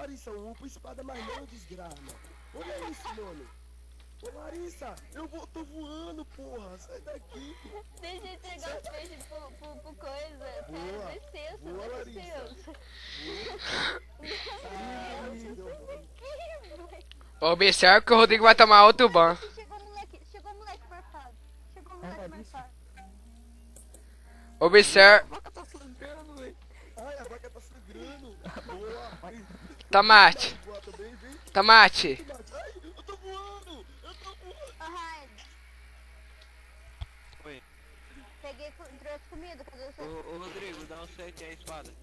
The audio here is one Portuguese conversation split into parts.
Larissa, um upa espada, mas não, desgrama. Olha isso, mano. Ô, Larissa, tô voando, porra. Sai daqui. Deixa eu entregar os peixes pro coisa. Boa. Cara, licença, Boa, dá Larissa. licença. Ô, observa que o Rodrigo vai tomar outro ban. Chegou o moleque morfado. Chegou o moleque morfado. Observa. Ai, a vaca tá sangrando. Boa. Tomate. Boa também, vem. Tomate. Ai, eu tô voando. Ô, Raid, Oi. trouxe comida, cadê o seu? Ô Rodrigo, dá um 7 aí, espada.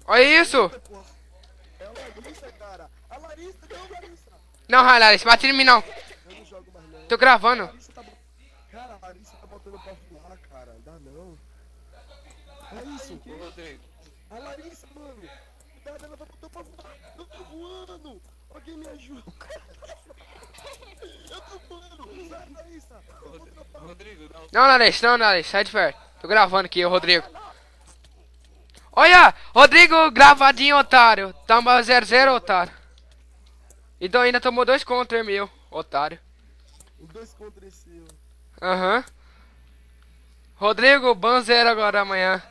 Olha isso. Porra. É a Larissa, cara. A Larissa, não, Larissa. Não, Larissa, bate em mim não. Eu não jogo mais, não. Tô gravando. Larissa tá Cara, a Larissa tá botando pra voar, cara. Dá não. É isso. Ô Rodrigo. A Larissa, mano. Cuidado, ela vai botar pra voar. Eu tô voando. Alguém me ajuda. Eu tô voando. Sai, Larissa. Rodrigo, dá um Não, Larissa, sai de perto. Tô gravando aqui, o Rodrigo. Olha, Rodrigo gravadinho, otário. Toma 0-0, otário. Então ainda tomou 2 contra meu, otário. 2 contra esse. Aham. Rodrigo, ban 0 agora amanhã.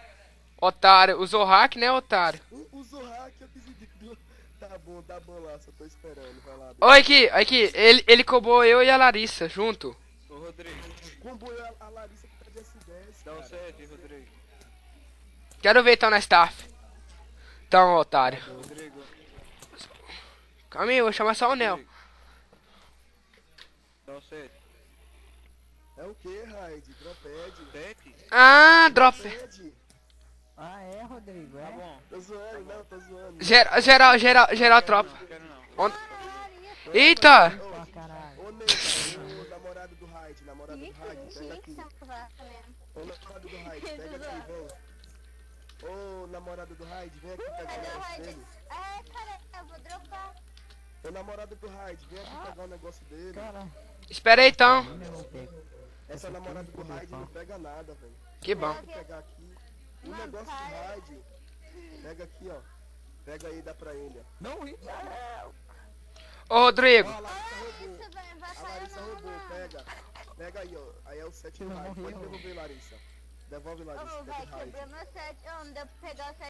Otário. Usou hack, né, otário? Usou hack, eu decidi. Tá bom lá, só tô esperando. Vai lá. Olha aqui. Ele cobrou eu e a Larissa junto. Ô Rodrigo, Comboio a Larissa que tá de S10. dá um Cara. 7, Rodrigo. Quero ver então na staff. Então, otário. Rodrigo. Calma aí, eu vou chamar só o Nel. Rodrigo. Dá um 7. É o que, Raid? Dropad. 7? Ah, drop. Dropad. Ah, é, Rodrigo, Tá é? bom. Tô zoando, não, tô zoando. Geral tropa. Não quero não. Eita! Ó, caralho. Ô, Ney, o namorado do Raid, namorado do Raid, pega Tinha que aqui. salvar mesmo. Ô, namorado do Raid, pega aqui, vem. Ô, namorado do Raid, vem aqui pegar o Cadê o negócio Raid? dele. Ah, cara, eu vou dropar. Ô, namorado do Raid, vem aqui pegar o negócio dele. Caralho. Espera aí então. Eu não pego. Essa namorada do Raid não pega nada, velho. Que bom. Vou pegar aqui. O negócio do Raid, pega aqui, ó. Pega aí e dá pra ele, ó. Não, não. Ô, Rodrigo. Ó, a Larissa Ah, roubou. isso vai A vacilar Larissa não, roubou, mano. pega. Pega aí, ó. Aí é o 7 Eu Raid. Pode morri, devolver, Larissa. Devolve, Larissa. Ô, Pega vai, o Raid. quebrou meu set. Ô, não deu pra pegar o set.